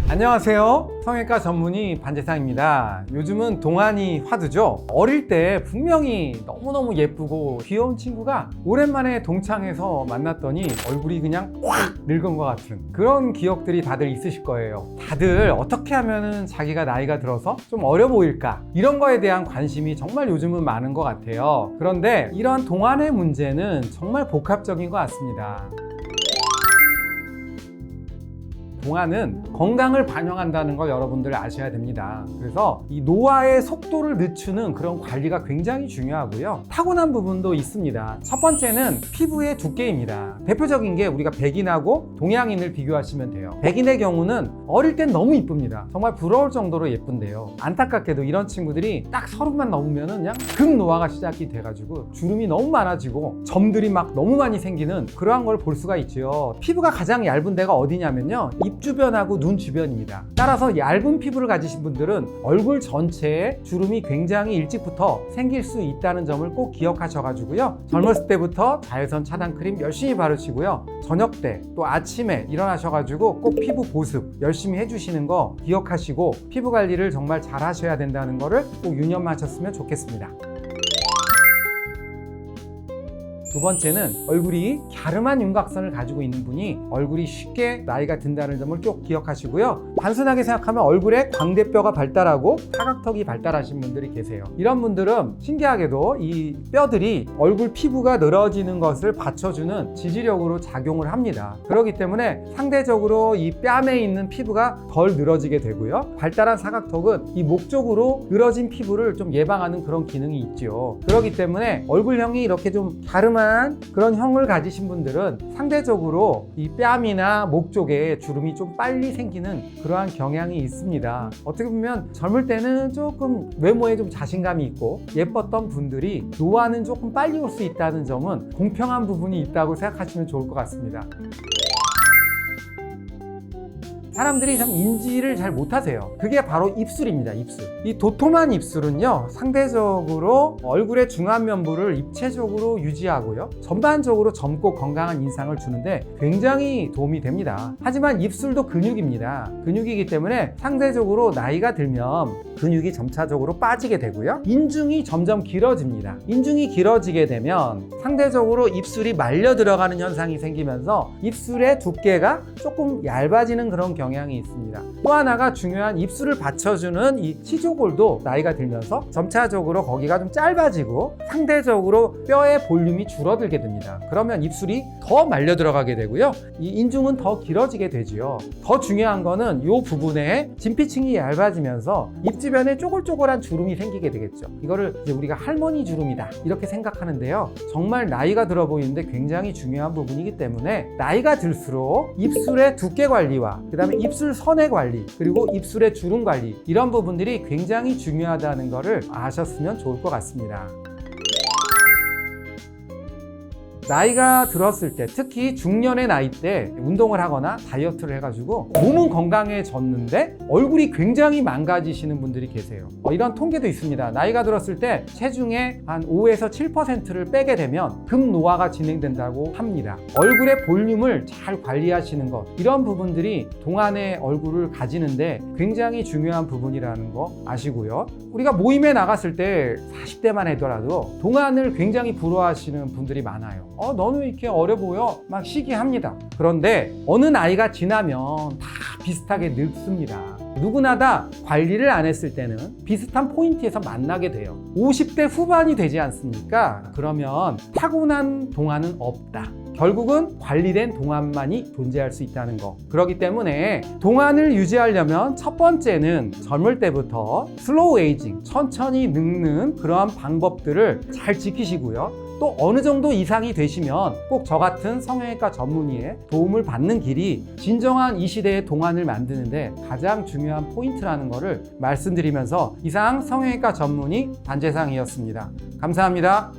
안녕하세요. 성형외과 전문의 반재상입니다. 요즘은 동안이 화두죠. 어릴 때 분명히 너무너무 예쁘고 귀여운 친구가 오랜만에 동창회에서 만났더니 얼굴이 그냥 확 늙은 것 같은 그런 기억들이 다들 있으실 거예요. 다들 어떻게 하면 자기가 나이가 들어서 좀 어려 보일까, 이런 거에 대한 관심이 정말 요즘은 많은 것 같아요. 그런데 이러한 동안의 문제는 정말 복합적인 것 같습니다. 동안은 건강을 반영한다는 걸 여러분들 아셔야 됩니다. 그래서 이 노화의 속도를 늦추는 그런 관리가 굉장히 중요하고요. 타고난 부분도 있습니다. 첫 번째는 피부의 두께입니다. 대표적인 게 우리가 백인하고 동양인을 비교하시면 돼요. 백인의 경우는 어릴 땐 너무 이쁩니다. 정말 부러울 정도로 예쁜데요. 안타깝게도 이런 친구들이 딱 30만 넘으면 그냥 극노화가 시작이 돼가지고 주름이 너무 많아지고 점들이 막 너무 많이 생기는 그러한 걸 볼 수가 있죠. 피부가 가장 얇은 데가 어디냐면요, 입 주변하고 눈 주변입니다. 따라서 얇은 피부를 가지신 분들은 얼굴 전체에 주름이 굉장히 일찍부터 생길 수 있다는 점을 꼭 기억하셔가지고요, 젊었을 때부터 자외선 차단 크림 열심히 바르시고요, 저녁 때 또 아침에 일어나셔가지고 꼭 피부 보습 열심히 해주시는 거 기억하시고 피부 관리를 정말 잘 하셔야 된다는 거를 꼭 유념하셨으면 좋겠습니다. 두 번째는 얼굴이 갸름한 윤곽선을 가지고 있는 분이 얼굴이 쉽게 나이가 든다는 점을 꼭 기억하시고요. 단순하게 생각하면 얼굴에 광대뼈가 발달하고 사각턱이 발달하신 분들이 계세요. 이런 분들은 신기하게도 이 뼈들이 얼굴 피부가 늘어지는 것을 받쳐주는 지지력으로 작용을 합니다. 그렇기 때문에 상대적으로 이 뺨에 있는 피부가 덜 늘어지게 되고요, 발달한 사각턱은 이 목 쪽으로 늘어진 피부를 좀 예방하는 그런 기능이 있죠. 그렇기 때문에 얼굴형이 이렇게 좀 갸름한 그런 형을 가지신 분들은 상대적으로 이 뺨이나 목 쪽에 주름이 좀 빨리 생기는 그러한 경향이 있습니다. 어떻게 보면 젊을 때는 조금 외모에 좀 자신감이 있고 예뻤던 분들이 노화는 조금 빨리 올 수 있다는 점은 공평한 부분이 있다고 생각하시면 좋을 것 같습니다. 사람들이 참 인지를 잘 못하세요. 그게 바로 입술입니다. 입술. 이 도톰한 입술은요, 상대적으로 얼굴의 중안면부를 입체적으로 유지하고요, 전반적으로 젊고 건강한 인상을 주는데 굉장히 도움이 됩니다. 하지만 입술도 근육입니다. 근육이기 때문에 상대적으로 나이가 들면 근육이 점차적으로 빠지게 되고요, 인중이 점점 길어집니다. 인중이 길어지게 되면 상대적으로 입술이 말려 들어가는 현상이 생기면서 입술의 두께가 조금 얇아지는 그런 경향이 있습니다. 또 하나가 중요한 입술을 받쳐주는 이 치조골도 나이가 들면서 점차적으로 거기가 좀 짧아지고 상대적으로 뼈의 볼륨이 줄어들게 됩니다. 그러면 입술이 더 말려 들어가게 되고요, 이 인중은 더 길어지게 되지요. 더 중요한 거는 이 부분에 진피층이 얇아지면서 입 주변에 쪼글쪼글한 주름이 생기게 되겠죠. 이거를 이제 우리가 할머니 주름이다 이렇게 생각하는데요, 정말 나이가 들어 보이는데 굉장히 중요한 부분이기 때문에 나이가 들수록 입술의 두께 관리와 그 다음에 입술 선의 관리, 그리고 입술의 주름 관리, 이런 부분들이 굉장히 중요하다는 것을 아셨으면 좋을 것 같습니다. 나이가 들었을 때, 특히 중년의 나이 때 운동을 하거나 다이어트를 해가지고 몸은 건강해졌는데 얼굴이 굉장히 망가지시는 분들이 계세요. 이런 통계도 있습니다. 나이가 들었을 때 체중의 한 5에서 7%를 빼게 되면 급노화가 진행된다고 합니다. 얼굴의 볼륨을 잘 관리하시는 것, 이런 부분들이 동안의 얼굴을 가지는데 굉장히 중요한 부분이라는 거 아시고요. 우리가 모임에 나갔을 때 40대만 하더라도 동안을 굉장히 부러워하시는 분들이 많아요. 너는 왜 이렇게 어려 보여? 막 시기합니다. 그런데 어느 나이가 지나면 다 비슷하게 늙습니다. 누구나 다 관리를 안 했을 때는 비슷한 포인트에서 만나게 돼요. 50대 후반이 되지 않습니까? 그러면 타고난 동안은 없다. 결국은 관리된 동안만이 존재할 수 있다는 거. 그렇기 때문에 동안을 유지하려면 첫 번째는 젊을 때부터 슬로우 에이징, 천천히 늙는 그러한 방법들을 잘 지키시고요, 또 어느 정도 이상이 되시면 꼭 저 같은 성형외과 전문의의 도움을 받는 길이 진정한 이 시대의 동안을 만드는데 가장 중요한 포인트라는 것을 말씀드리면서 이상 성형외과 전문의 반재상이었습니다. 감사합니다.